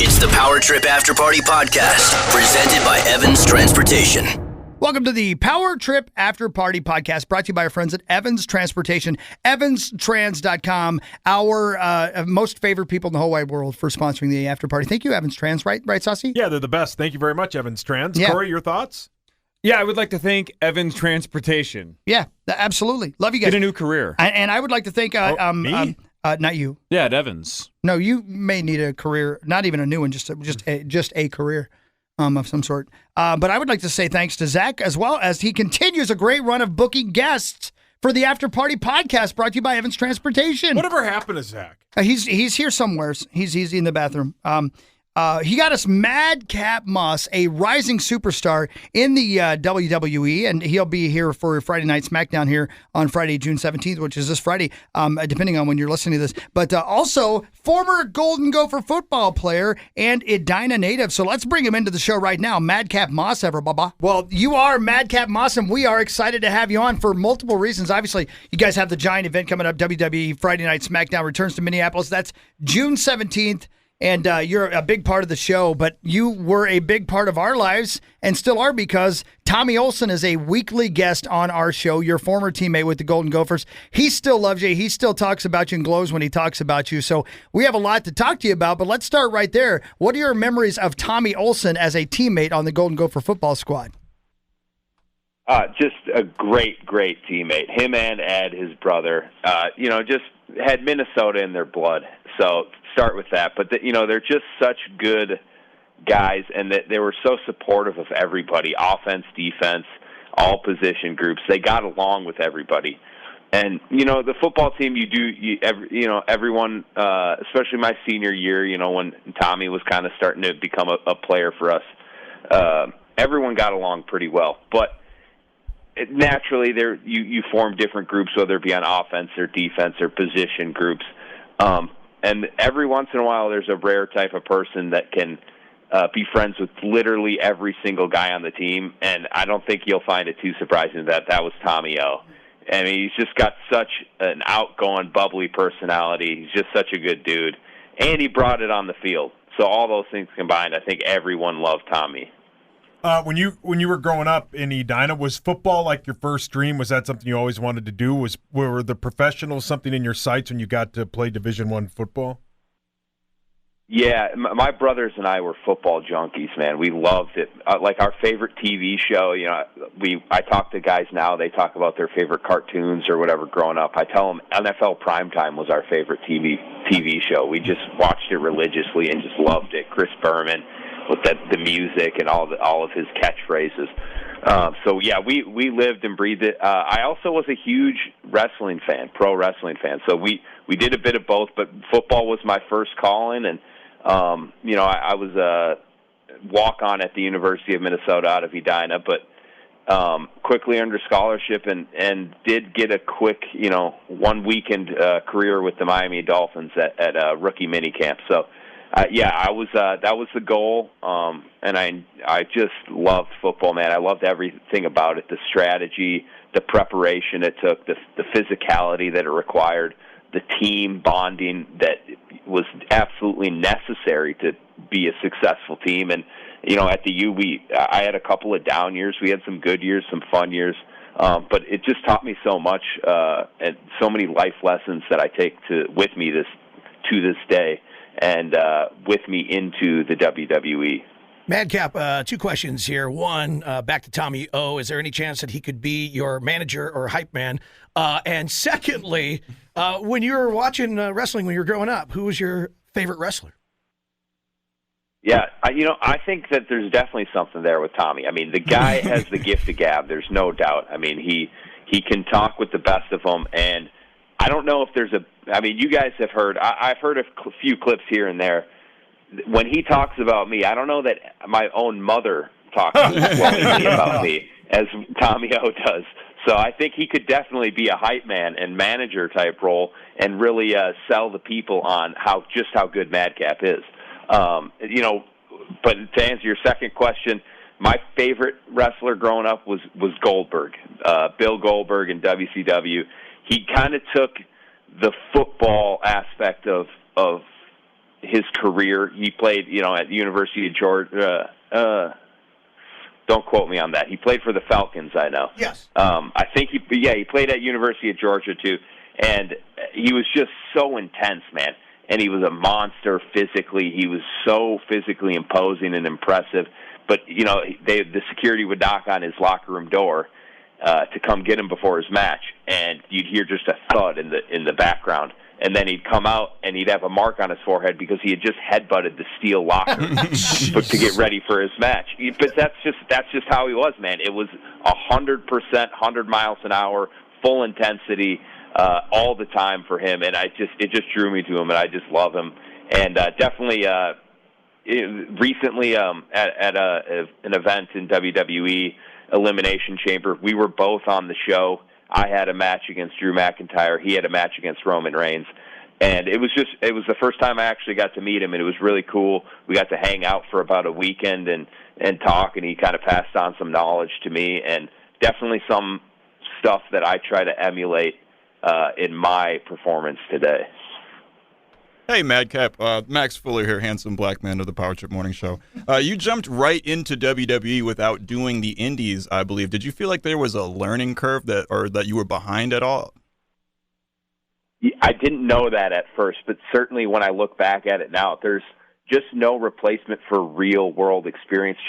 It's the Power Trip After Party Podcast, presented by Evans Transportation. Welcome to the Power Trip After Party Podcast, brought to you by our friends at Evans Transportation, evanstrans.com, our most favorite people in the whole wide world for sponsoring the After Party. Thank you, Evans Trans, right, Saucy? Yeah, they're the best. Thank you very much, Evans Trans. Yeah. Corey, your thoughts? Yeah, I would like to thank Evans Transportation. Yeah, absolutely. Love you guys. Get a new career. And I would like to thank... me? Not you. Yeah, at Evans. No, you may need a career, not even a new one, just a career of some sort. But I would like to say thanks to Zach, as well as he continues a great run of booking guests for the After Party Podcast, brought to you by Evans Transportation. Whatever happened to Zach? He's here somewhere. He's in the bathroom. He got us Madcap Moss, a rising superstar in the WWE, and he'll be here for Friday Night SmackDown here on Friday, June 17th, which is this Friday, depending on when you're listening to this. But also, former Golden Gopher football player and Edina native. So let's bring him into the show right now. Madcap Moss, everybody. Well, you are Madcap Moss, and we are excited to have you on for multiple reasons. Obviously, you guys have the giant event coming up, WWE Friday Night SmackDown returns to Minneapolis. That's June 17th. And you're a big part of the show, but you were a big part of our lives and still are, because Tommy Olsen is a weekly guest on our show, your former teammate with the Golden Gophers. He still loves you. He still talks about you and glows when he talks about you. So we have a lot to talk to you about, but let's start right there. What are your memories of Tommy Olsen as a teammate on the Golden Gopher football squad? Just a great teammate. Him and Ed, his brother, just had Minnesota in their blood. So start with that. But, they're just such good guys, and that they were so supportive of everybody, offense, defense, all position groups. They got along with everybody. And, the football team, everyone, especially my senior year, when Tommy was kind of starting to become a player for us, everyone got along pretty well. But naturally, you form different groups, whether it be on offense or defense or position groups. And every once in a while, there's a rare type of person that can be friends with literally every single guy on the team. And I don't think you'll find it too surprising that was Tommy O. I mean, he's just got such an outgoing, bubbly personality. He's just such a good dude. And he brought it on the field. So all those things combined, I think everyone loved Tommy. When you were growing up in Edina, was football like your first dream? Was that something you always wanted to do? Were the professionals something in your sights when you got to play Division I football? Yeah, my brothers and I were football junkies, man. We loved it. Like our favorite TV show, I talk to guys now, they talk about their favorite cartoons or whatever growing up. I tell them NFL Primetime was our favorite TV show. We just watched it religiously and just loved it. Chris Berman with the music and all of his catchphrases. So yeah, we lived and breathed it. I also was a huge wrestling fan, pro wrestling fan. So we did a bit of both, but football was my first calling, and I was a walk-on at the University of Minnesota out of Edina, but quickly earned a scholarship and did get a quick, 1 weekend career with the Miami Dolphins at a rookie minicamp. So. I was. That was the goal, and I just loved football, man. I loved everything about it: the strategy, the preparation it took, the physicality that it required, the team bonding that was absolutely necessary to be a successful team. And at the U, I had a couple of down years. We had some good years, some fun years, but it just taught me so much and so many life lessons that I take with me to this day. And with me into the WWE. Madcap, two questions here. One, back to Tommy O. Is there any chance that he could be your manager or hype man? And secondly, when you were watching wrestling when you were growing up, who was your favorite wrestler? Yeah, I think that there's definitely something there with Tommy. I mean, the guy has the gift of gab. There's no doubt. I mean, he can talk with the best of them, and I don't know if there's you guys have heard, I've heard a few clips here and there. When he talks about me, I don't know that my own mother talks about me as Tommy O does. So I think he could definitely be a hype man and manager type role and really sell the people on how good Madcap is. But to answer your second question, my favorite wrestler growing up was Goldberg, Bill Goldberg in WCW. He kind of took the football aspect of his career. He played, at the University of Georgia. Don't quote me on that. He played for the Falcons, I know. Yes. I think he played at University of Georgia too, and he was just so intense, man. And he was a monster physically. He was so physically imposing and impressive. But the security would knock on his locker room door to come get him before his match, and you'd hear just a thud in the background. And then he'd come out and he'd have a mark on his forehead because he had just headbutted the steel locker to get ready for his match. But that's just how he was, man. It was 100%, 100 miles an hour, full intensity, all the time for him. And it just drew me to him, and I just love him. And definitely recently at an event in WWE, Elimination Chamber, we were both on the show. I had a match against Drew McIntyre. He had a match against Roman Reigns. And it was the first time I actually got to meet him, and it was really cool. We got to hang out for about a weekend and talk, and he kind of passed on some knowledge to me, and definitely some stuff that I try to emulate in my performance today. Hey, Madcap. Max Fuller here, handsome black man of the Power Trip Morning Show. You jumped right into WWE without doing the indies, I believe. Did you feel like there was a learning curve that you were behind at all? I didn't know that at first, but certainly when I look back at it now, there's just no replacement for real-world experience.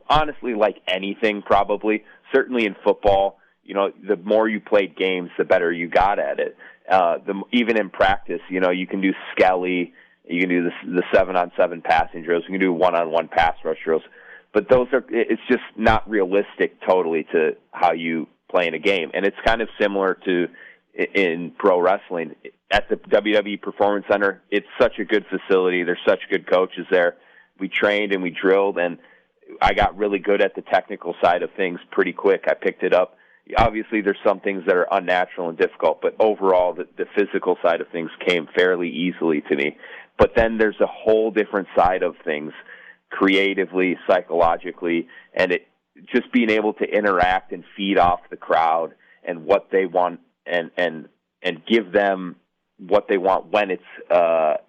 Honestly, like anything probably, certainly in football, the more you played games, the better you got at it. Even in practice, you can do skelly, you can do the 7-on-7 passing drills, you can do 1-on-1 pass rush drills, but it's just not realistic totally to how you play in a game. And it's kind of similar to in pro wrestling. At the WWE Performance Center, it's such a good facility. There's such good coaches there. We trained and we drilled, and I got really good at the technical side of things pretty quick. I picked it up. Obviously, there's some things that are unnatural and difficult, but overall, the physical side of things came fairly easily to me. But then there's a whole different side of things, creatively, psychologically, and just being able to interact and feed off the crowd and what they want and give them what they want when it's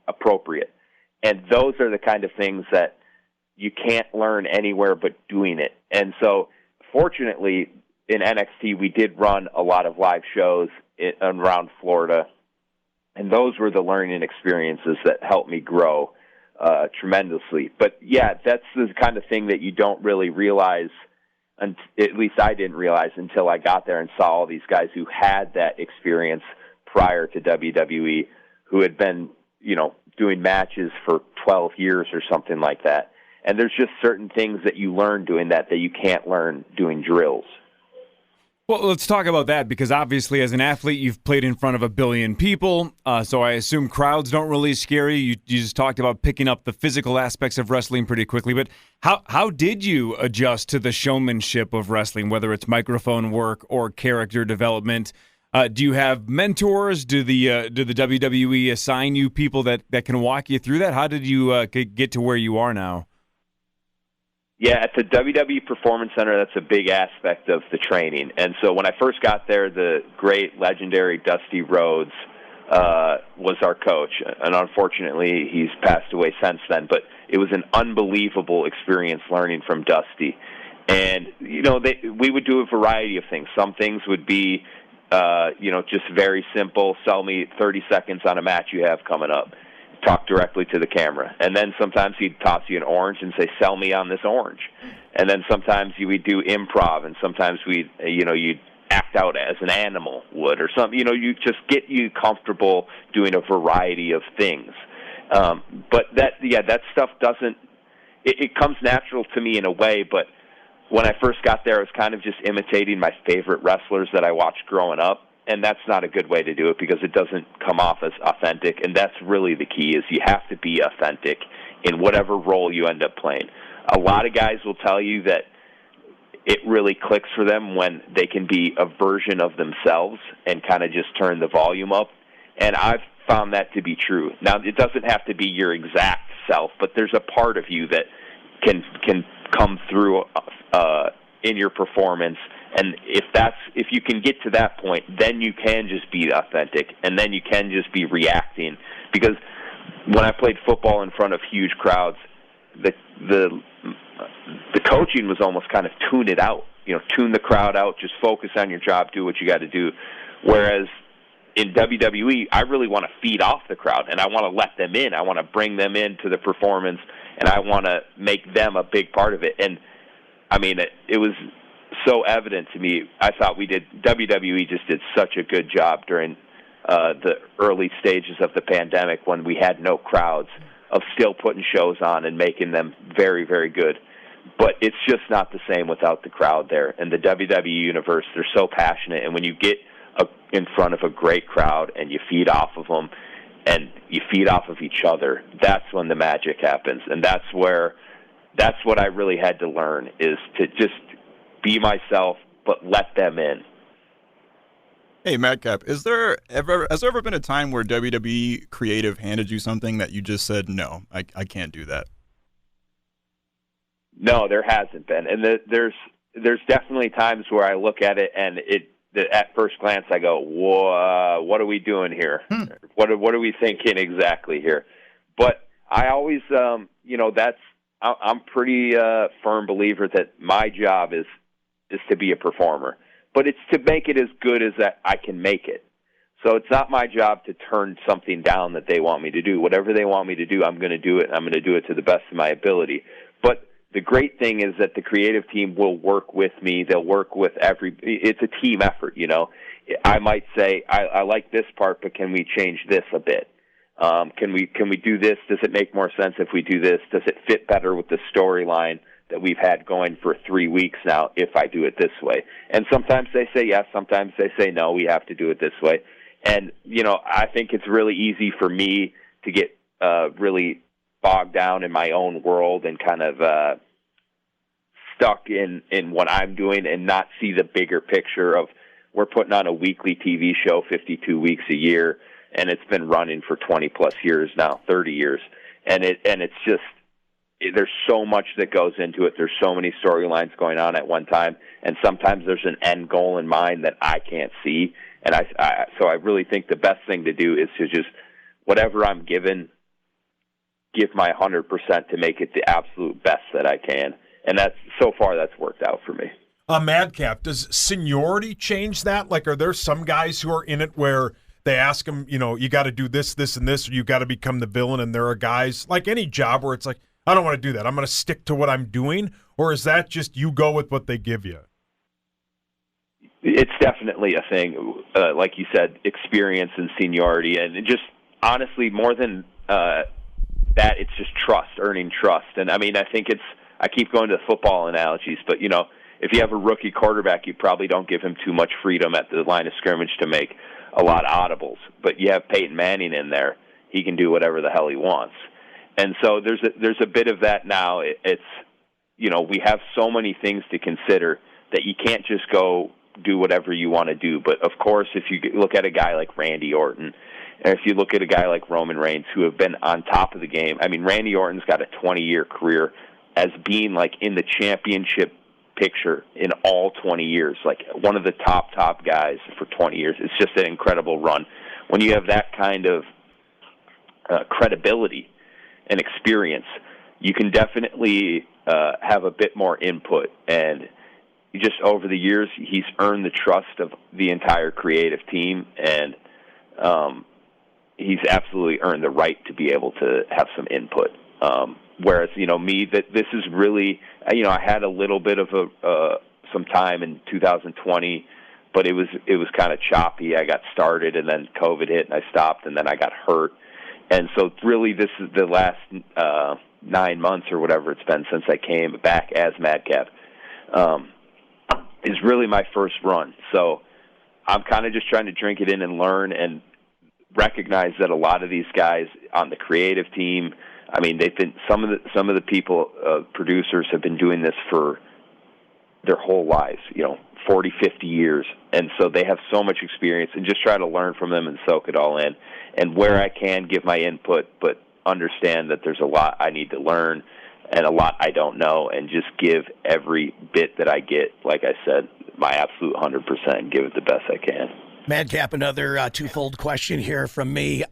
appropriate. And those are the kind of things that you can't learn anywhere but doing it. And so, fortunately, in NXT, we did run a lot of live shows around Florida, and those were the learning experiences that helped me grow tremendously. But, yeah, that's the kind of thing that you don't really realize, at least I didn't realize until I got there and saw all these guys who had that experience prior to WWE, who had been, doing matches for 12 years or something like that. And there's just certain things that you learn doing that you can't learn doing drills. Well, let's talk about that, because obviously as an athlete, you've played in front of 1 billion people, so I assume crowds don't really scare you. You just talked about picking up the physical aspects of wrestling pretty quickly, but how did you adjust to the showmanship of wrestling, whether it's microphone work or character development? Do you have mentors? Do the WWE assign you people that can walk you through that? How did you get to where you are now? Yeah, at the WWE Performance Center, that's a big aspect of the training. And so when I first got there, the great, legendary Dusty Rhodes was our coach. And unfortunately, he's passed away since then. But it was an unbelievable experience learning from Dusty. And, we would do a variety of things. Some things would be, just very simple, sell me 30 seconds on a match you have coming up. Talk directly to the camera. And then sometimes he'd toss you an orange and say, sell me on this orange. And then sometimes we'd do improv, and sometimes you'd act out as an animal would or something. You just get you comfortable doing a variety of things. But that stuff it comes natural to me in a way, but when I first got there, I was kind of just imitating my favorite wrestlers that I watched growing up. And that's not a good way to do it, because it doesn't come off as authentic. And that's really the key, is you have to be authentic in whatever role you end up playing. A lot of guys will tell you that it really clicks for them when they can be a version of themselves and kind of just turn the volume up. And I've found that to be true. Now, it doesn't have to be your exact self, but there's a part of you that can come through in your performance. And if you can get to that point, then you can just be authentic, and then you can just be reacting. Because when I played football in front of huge crowds, the coaching was almost kind of tune it out. Tune the crowd out, just focus on your job, do what you got to do. Whereas in WWE, I really want to feed off the crowd, and I want to let them in. I want to bring them into the performance, and I want to make them a big part of it. And, I mean, it was so evident to me. I thought WWE just did such a good job during the early stages of the pandemic when we had no crowds, of still putting shows on and making them very, very good. But it's just not the same without the crowd there. And the WWE universe, they're so passionate. And when you get in front of a great crowd and you feed off of them and you feed off of each other, that's when the magic happens. And that's what I really had to learn, is to just be myself but let them in. Hey, Madcap, has there ever been a time where WWE creative handed you something that you just said, no, I can't do that? No, there hasn't been. And there's definitely times where I look at it and at first glance I go, whoa, what are we doing here? What are we thinking exactly here? But I always, I'm pretty firm believer that my job is to be a performer. But it's to make it as good as that I can make it. So it's not my job to turn something down that they want me to do. Whatever they want me to do, I'm going to do it, and I'm going to do it to the best of my ability. But the great thing is that the creative team will work with me. They'll work with it's a team effort, I might say, I like this part, but can we change this a bit? Can we do this? Does it make more sense if we do this? Does it fit better with the storyline that we've had going for 3 weeks now if I do it this way? And sometimes they say yes, sometimes they say no, we have to do it this way. And, I think it's really easy for me to get really bogged down in my own world and kind of stuck in what I'm doing and not see the bigger picture of, we're putting on a weekly TV show 52 weeks a year, and it's been running for 20-plus years now, 30 years. And it's just, there's so much that goes into it. There's so many storylines going on at one time, and sometimes there's an end goal in mind that I can't see. And so I really think the best thing to do is to just, whatever I'm given, give my 100% to make it the absolute best that I can. And so far that's worked out for me. Madcap, does seniority change that? Like, are there some guys who are in it where they ask them, you got to do this, this, and this, or you got to become the villain, and there are guys, like any job, where it's like, I don't want to do that, I'm going to stick to what I'm doing? Or is that just you go with what they give you? It's definitely a thing, like you said, experience and seniority. And just, honestly, more than that, it's just trust, earning trust. And, I mean, I think I keep going to football analogies, but, if you have a rookie quarterback, you probably don't give him too much freedom at the line of scrimmage to make a lot of audibles. But you have Peyton Manning in there. He can do whatever the hell he wants. And so there's a bit of that now. It's, we have so many things to consider that you can't just go do whatever you want to do. But, of course, if you look at a guy like Randy Orton, and if you look at a guy like Roman Reigns, who have been on top of the game. I mean, Randy Orton's got a 20-year career as being, like, in the championship picture in all 20 years, like one of the top guys for 20 years. It's just an incredible run. When you have that kind of credibility and experience, you can definitely have a bit more input. And just over the years, he's earned the trust of the entire creative team, and he's absolutely earned the right to be able to have some input. Whereas, me, that this is really, I had a little bit of some time in 2020, but it was kind of choppy. I got started, and then COVID hit, and I stopped, and then I got hurt. And so really this is the last 9 months or whatever it's been since I came back as Madcap, is really my first run. So I'm kind of just trying to drink it in and learn and recognize that a lot of these guys on the creative team, I mean, they've been some of the people, producers have been doing this for their whole lives, 40, 50 years. And so they have so much experience, and just try to learn from them and soak it all in. And where I can, give my input, but understand that there's a lot I need to learn and a lot I don't know, and just give every bit that I get, like I said, my absolute 100%, and give it the best I can. Madcap, another twofold question here from me.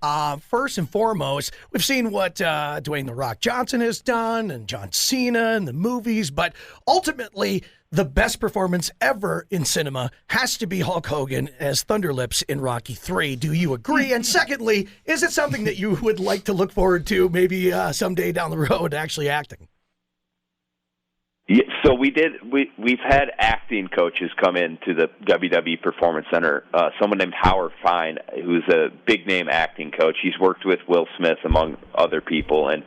First and foremost, we've seen what Dwayne "The Rock" Johnson has done and John Cena in the movies, but ultimately, the best performance ever in cinema has to be Hulk Hogan as Thunderlips in Rocky III. Do you agree? And secondly, is it something that you would like to look forward to maybe someday down the road, actually acting? Yeah, so we've had acting coaches come into the WWE Performance Center. Someone named Howard Fine, who's a big name acting coach. He's worked with Will Smith among other people, and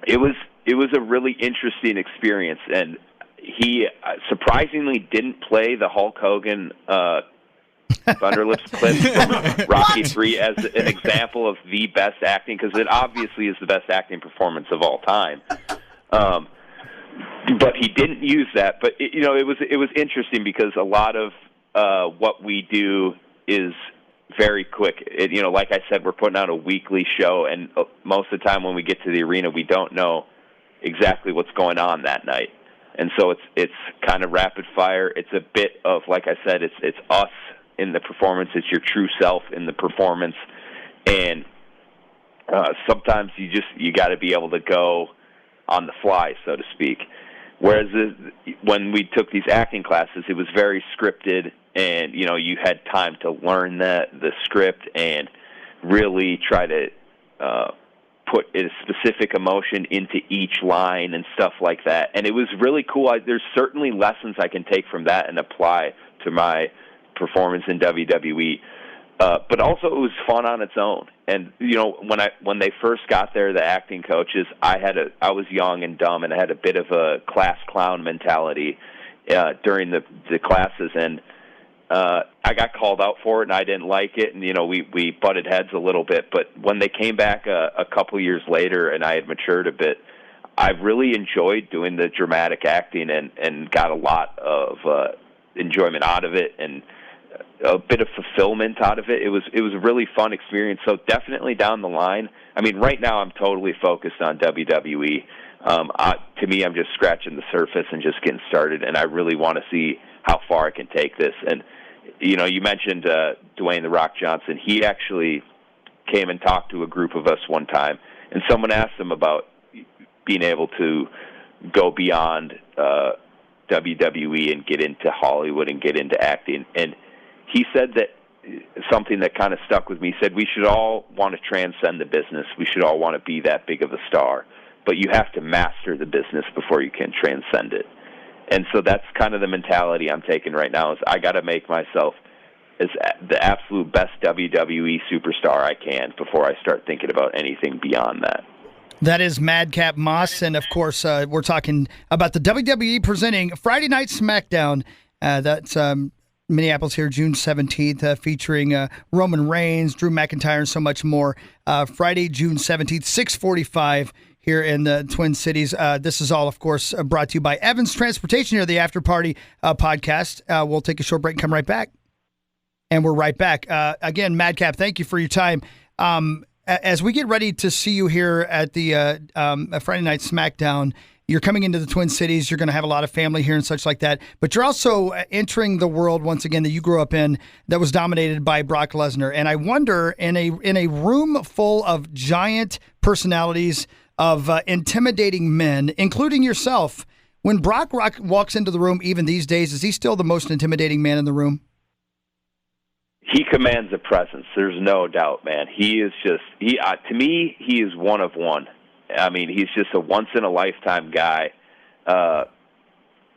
it was a really interesting experience. And he surprisingly didn't play the Hulk Hogan Thunderlips clip from Rocky III as an example of the best acting, because it obviously is the best acting performance of all time. But he didn't use that. But it was interesting because a lot of what we do is very quick. Like I said, we're putting out a weekly show, and most of the time when we get to the arena, we don't know exactly what's going on that night. And so it's kind of rapid fire. It's a bit of, like I said, it's us in the performance. It's your true self in the performance, and sometimes you got to be able to go on the fly, so to speak. Whereas when we took these acting classes, it was very scripted, and you had time to learn the script and really try to put a specific emotion into each line and stuff like that. And it was really cool. There's certainly lessons I can take from that and apply to my performance in WWE. But also it was fun on its own. And when they first got there, the acting coaches, I was young and dumb, and I had a bit of a class clown mentality during the classes, and I got called out for it, and I didn't like it, and we butted heads a little bit. But when they came back a couple years later, and I had matured a bit, I really enjoyed doing the dramatic acting and got a lot of enjoyment out of it, and a bit of fulfillment out of it. It was a really fun experience. So definitely down the line. I mean, right now I'm totally focused on WWE. To me, I'm just scratching the surface and just getting started, and I really want to see how far I can take this. And you mentioned Dwayne "The Rock" Johnson. He actually came and talked to a group of us one time, and someone asked him about being able to go beyond WWE and get into Hollywood and get into acting. And he said that something that kind of stuck with me. He said, we should all want to transcend the business. We should all want to be that big of a star. But you have to master the business before you can transcend it. And so that's kind of the mentality I'm taking right now, is I got to make myself as the absolute best WWE superstar I can before I start thinking about anything beyond that. That is Madcap Moss, and of course, we're talking about the WWE presenting Friday Night SmackDown. That's Minneapolis here, June 17th, featuring Roman Reigns, Drew McIntyre, and so much more. Friday, June 17th, 6:45 here in the Twin Cities. This is all, of course, brought to you by Evans Transportation here, the After Party podcast. We'll take a short break and come right back. And we're right back. Again, Madcap, thank you for your time. As we get ready to see you here at the Friday Night SmackDown, you're coming into the Twin Cities. You're going to have a lot of family here and such like that. But you're also entering the world, once again, that you grew up in that was dominated by Brock Lesnar. And I wonder, in a room full of giant personalities, of intimidating men, including yourself, when Brock walks into the room, even these days, is he still the most intimidating man in the room? He commands a presence. There's no doubt, man. He is just, to me, he is one of one. I mean, he's just a once-in-a-lifetime guy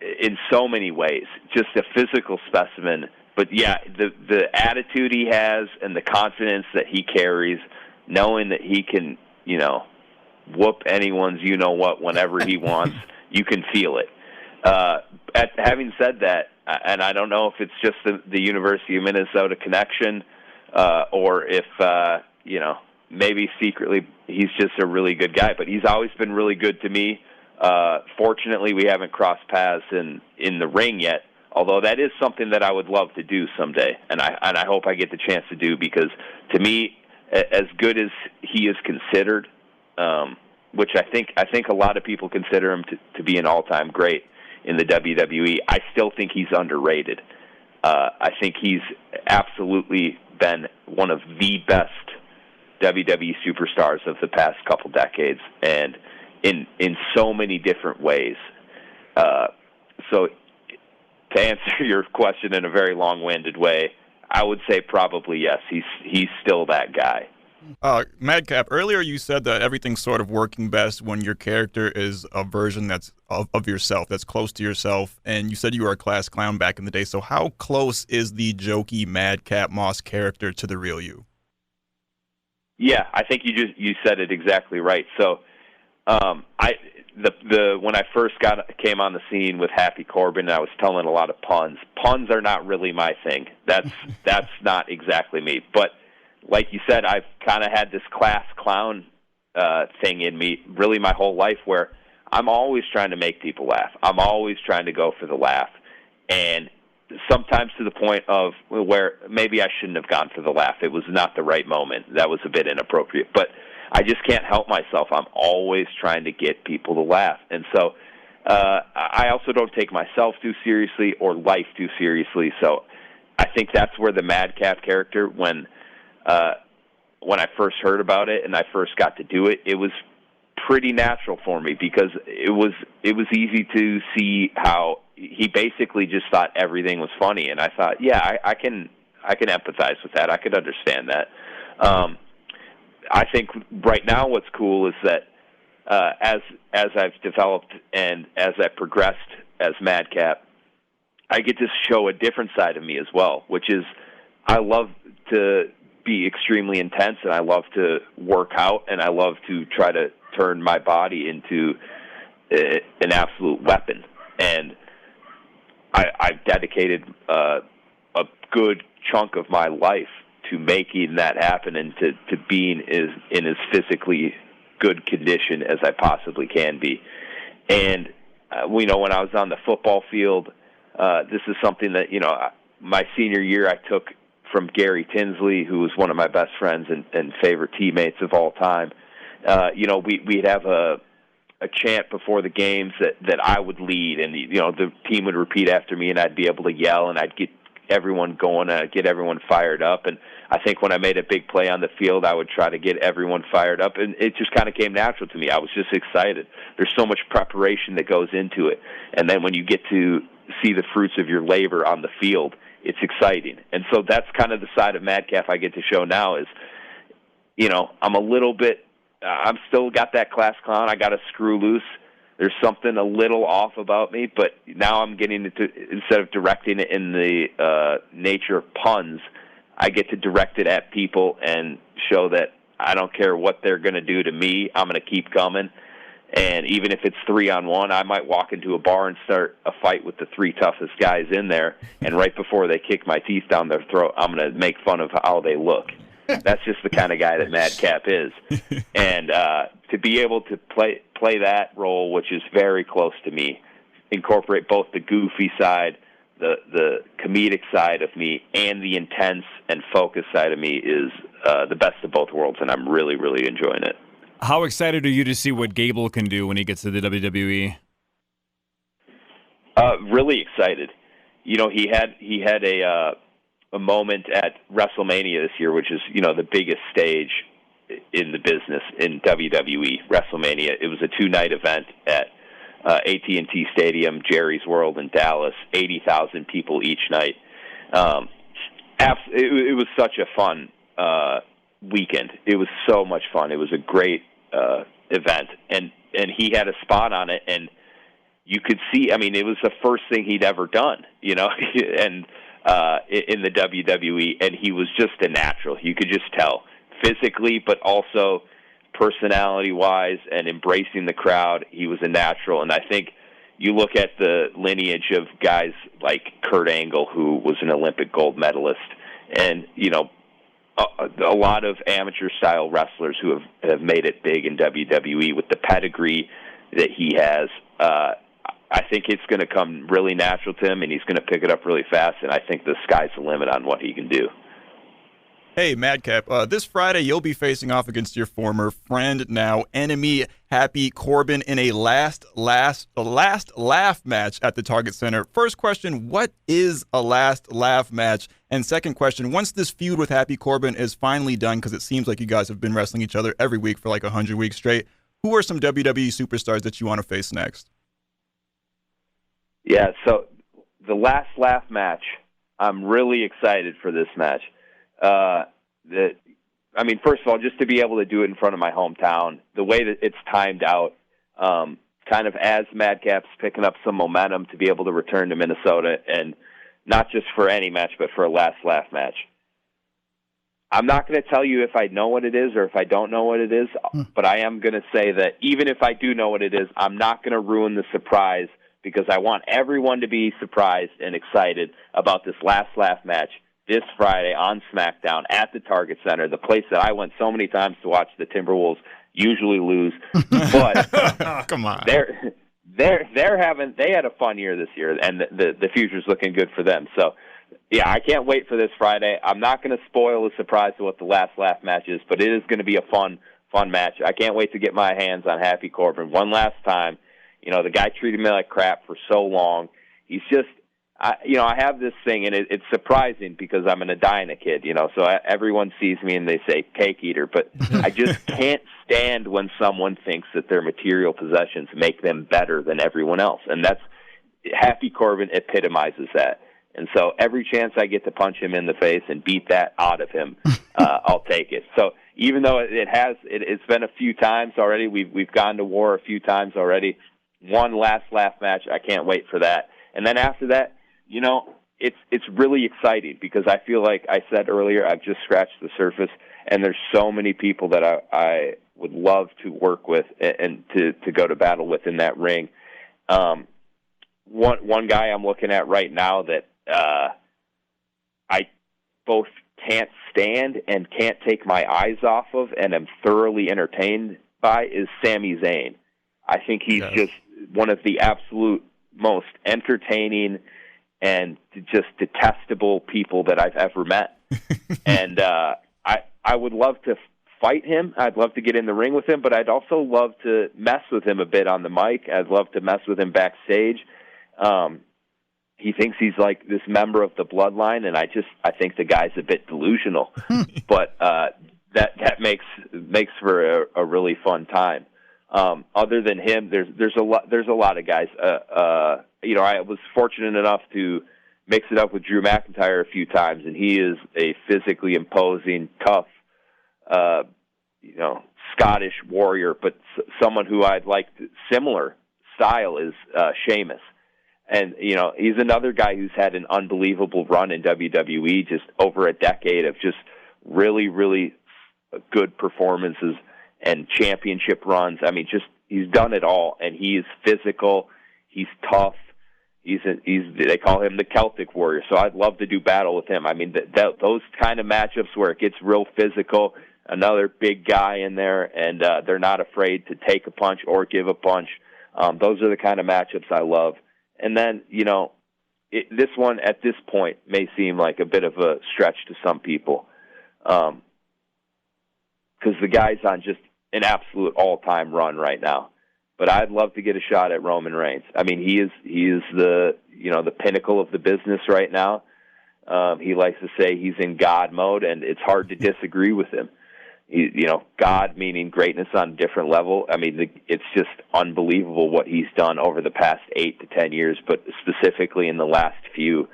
in so many ways. Just a physical specimen. But, yeah, the attitude he has and the confidence that he carries, knowing that he can, whoop anyone's you-know-what whenever he wants, you can feel it. Having said that, and I don't know if it's just the University of Minnesota connection or if, maybe secretly he's just a really good guy, but he's always been really good to me. Fortunately, we haven't crossed paths in the ring yet, although that is something that I would love to do someday, and I hope I get the chance to do, because to me, as good as he is considered, which I think a lot of people consider him to be an all-time great in the WWE, I still think he's underrated. I think he's absolutely been one of the best WWE superstars of the past couple decades, and in so many different ways. So to answer your question in a very long-winded way, I would say probably yes. He's still that guy. Madcap, earlier you said that everything's sort of working best when your character is a version that's of yourself, that's close to yourself, and you said you were a class clown back in the day. So how close is the jokey Madcap Moss character to the real you? Yeah, I think you said it exactly right. So when I first came on the scene with Happy Corbin, I was telling a lot of puns. Puns are not really my thing. That's not exactly me. But like you said, I've kind of had this class clown thing in me really my whole life, where I'm always trying to make people laugh. I'm always trying to go for the laugh. And sometimes to the point of where maybe I shouldn't have gone for the laugh. It was not the right moment. That was a bit inappropriate. But I just can't help myself. I'm always trying to get people to laugh. And so I also don't take myself too seriously or life too seriously. So I think that's where the Madcap character, when I first heard about it and I first got to do it, it was pretty natural for me, because it was easy to see how he basically just thought everything was funny, and I thought, yeah, I can empathize with that. I could understand that. I think right now what's cool is that as I've developed and as I progressed as Madcap, I get to show a different side of me as well, which is I love to be extremely intense, and I love to work out, and I love to try to turn my body into an absolute weapon. And I've dedicated a good chunk of my life to making that happen, and to being in as physically good condition as I possibly can be. And when I was on the football field, this is something that, my senior year I took from Gary Tinsley, who was one of my best friends and favorite teammates of all time. We'd have a chant before the games that I would lead, and the team would repeat after me, and I'd be able to yell, and I'd get everyone going, and I'd get everyone fired up. And I think when I made a big play on the field, I would try to get everyone fired up, and it just kind of came natural to me. I was just excited. There's so much preparation that goes into it, and then when you get to see the fruits of your labor on the field, it's exciting. And so that's kind of the side of Madcap I get to show now is, I'm a little bit, I'm still got that class clown. I got to screw loose. There's something a little off about me, but now I'm getting to, instead of directing it in the nature of puns, I get to direct it at people and show that I don't care what they're going to do to me. I'm going to keep coming. And even if it's 3-on-1, I might walk into a bar and start a fight with the 3 toughest guys in there, and right before they kick my teeth down their throat, I'm going to make fun of how they look. That's just the kind of guy that Madcap is. And to be able to play that role, which is very close to me, incorporate both the goofy side, the comedic side of me, and the intense and focused side of me is the best of both worlds, and I'm really, really enjoying it. How excited are you to see what Gable can do when he gets to the WWE? Really excited. He had a moment at WrestleMania this year, which is the biggest stage in the business in WWE. WrestleMania. It was a 2-night event at AT&T Stadium, Jerry's World in Dallas. 80,000 people each night. It was such a fun weekend. It was so much fun. It was a great event, and he had a spot on it, and you could see. I mean, it was the first thing he'd ever done, and in the WWE, and he was just a natural. You could just tell physically, but also personality-wise, and embracing the crowd. He was a natural, and I think you look at the lineage of guys like Kurt Angle, who was an Olympic gold medalist, and a lot of amateur-style wrestlers who have made it big in WWE with the pedigree that he has. I think it's going to come really natural to him, and he's going to pick it up really fast, and I think the sky's the limit on what he can do. Hey, Madcap. This Friday, you'll be facing off against your former friend, now enemy, Happy Corbin, in a last laugh match at the Target Center. First question, what is a last laugh match? And second question, once this feud with Happy Corbin is finally done, because it seems like you guys have been wrestling each other every week for like 100 weeks straight, who are some WWE superstars that you want to face next? Yeah, so the last laugh match, I'm really excited for this match. First of all, just to be able to do it in front of my hometown, the way that it's timed out, kind of as Madcap's picking up some momentum to be able to return to Minnesota, and not just for any match, but for a last laugh match. I'm not going to tell you if I know what it is or if I don't know what it is, but I am going to say that even if I do know what it is, I'm not going to ruin the surprise, because I want everyone to be surprised and excited about this last laugh match this Friday on SmackDown at the Target Center, the place that I went so many times to watch the Timberwolves usually lose. But come on, they had a fun year this year, and the future's looking good for them. So, yeah, I can't wait for this Friday. I'm not going to spoil the surprise of what the last laugh match is, but it is going to be a fun match. I can't wait to get my hands on Happy Corbin one last time. You know, the guy treated me like crap for so long. He's just, I have this thing, and it's surprising because I'm an Edina kid, so everyone sees me and they say cake eater, but I just can't stand when someone thinks that their material possessions make them better than everyone else, and Happy Corbin epitomizes that. And so every chance I get to punch him in the face and beat that out of him, I'll take it. So even though it's been a few times already, we've gone to war a few times already. One last laugh match, I can't wait for that. And then after that, it's really exciting because I feel like I said earlier, I've just scratched the surface, and there's so many people that I would love to work with and to go to battle with in that ring. One guy I'm looking at right now that I both can't stand and can't take my eyes off of and am thoroughly entertained by is Sami Zayn. I think he's just one of the absolute most entertaining and just detestable people that I've ever met. And I would love to fight him. I'd love to get in the ring with him, but I'd also love to mess with him a bit on the mic. I'd love to mess with him backstage. He thinks he's like this member of the bloodline, and I think the guy's a bit delusional. But that makes for a really fun time. Other than him, there's a lot of guys. I was fortunate enough to mix it up with Drew McIntyre a few times, and he is a physically imposing, tough, Scottish warrior, but someone who I'd like similar style is Sheamus. And, he's another guy who's had an unbelievable run in WWE, just over a decade of just really, really good performances and championship runs. I mean, he's done it all, and he's physical, he's tough, they call him the Celtic Warrior, so I'd love to do battle with him. I mean, those kind of matchups where it gets real physical, another big guy in there, and they're not afraid to take a punch or give a punch. Those are the kind of matchups I love. And then, this one at this point may seem like a bit of a stretch to some people, because the guy's on just an absolute all-time run right now. But I'd love to get a shot at Roman Reigns. I mean, he is the pinnacle of the business right now. He likes to say he's in God mode, and it's hard to disagree with him. God meaning greatness on a different level. I mean, it's just unbelievable what he's done over the past 8 to 10 years, but specifically in the last few,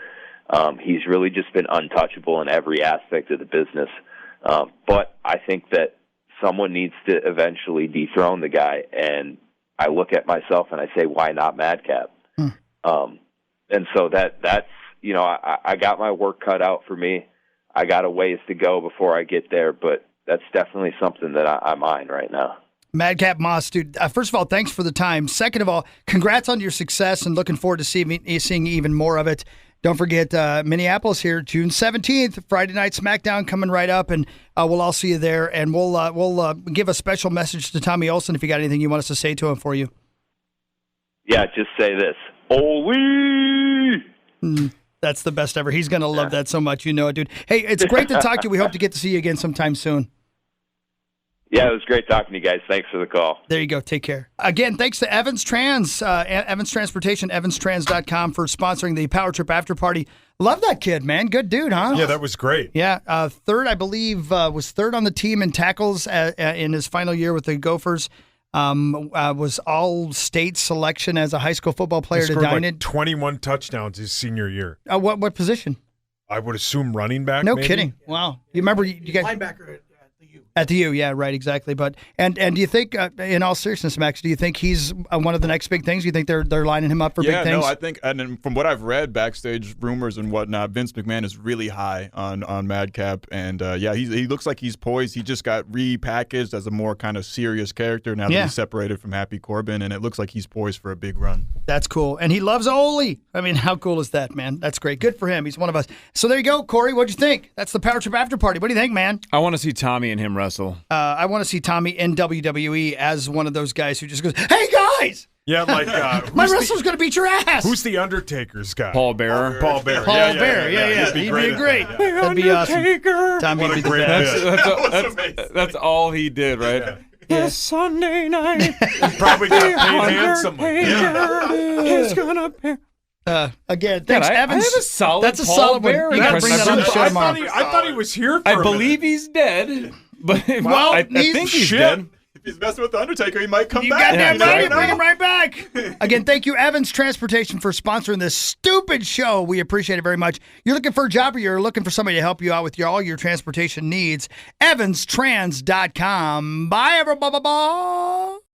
he's really just been untouchable in every aspect of the business. But I think that someone needs to eventually dethrone the guy, and I look at myself and I say, why not Madcap? And so that's, I got my work cut out for me. I got a ways to go before I get there, but that's definitely something that I'm eyeing right now. Madcap Moss, dude, first of all, thanks for the time. Second of all, congrats on your success and looking forward to seeing even more of it. Don't forget Minneapolis here, June 17th, Friday Night SmackDown coming right up, and we'll all see you there. And we'll give a special message to Tommy Olsen if you got anything you want us to say to him for you. Yeah, just say this. Oli! That's the best ever. He's going to love that so much. You know it, dude. Hey, it's great to talk to you. We hope to get to see you again sometime soon. Yeah, it was great talking to you guys. Thanks for the call. There you go. Take care. Again, thanks to Evans Trans, Evans Transportation, evanstrans.com for sponsoring the Power Trip After Party. Love that kid, man. Good dude, huh? Yeah, that was great. Yeah, third, I believe, was third on the team in tackles in his final year with the Gophers. Was all-state selection as a high school football player He to scored Dynid. like 21 touchdowns his senior year. What position? I would assume running back. No maybe? kidding. Wow. You remember you guys Linebacker at the U. at the U? Yeah, right, exactly. But and do you think, in all seriousness, Max, do you think he's one of the next big things? Do you think they're lining him up for big things? Yeah, no, I think, and then from what I've read, backstage rumors and whatnot, Vince McMahon is really high on Madcap, and he looks like he's poised. He just got repackaged as a more kind of serious character now that he's separated from Happy Corbin, and it looks like he's poised for a big run. That's cool. And he loves Ole. I mean, how cool is that, man? That's great. Good for him. He's one of us. So there you go, Corey. What'd you think? That's the Power Trip After Party. What do you think, man? I want to see Tommy and him wrestle. I want to see Tommy in WWE as one of those guys who just goes, "Hey, guys! Yeah, like My wrestler's going to beat your ass!" Who's the Undertaker's guy? Paul Bearer. Paul Bearer. Paul Bearer. Yeah. He'd be great. That'd be awesome. Tommy What would a be the great best. bit. That's all he did, right? Yeah. Sunday night. Probably got paid handsomely. He's gonna pay. Again, thanks, I Evans. have a solid That's a Paul solid one. Bearer You got to impression. bring that on the show I tomorrow. thought he was here for I a believe minute. he's dead, but Well, I think he's shit. dead. If he's messing with the Undertaker, he might come You back. goddamn Yeah, right. you Bring him right back. Again, thank you, Evans Transportation, for sponsoring this stupid show. We appreciate it very much. You're looking for a job or you're looking for somebody to help you out with all your transportation needs, evanstrans.com. Bye, everybody.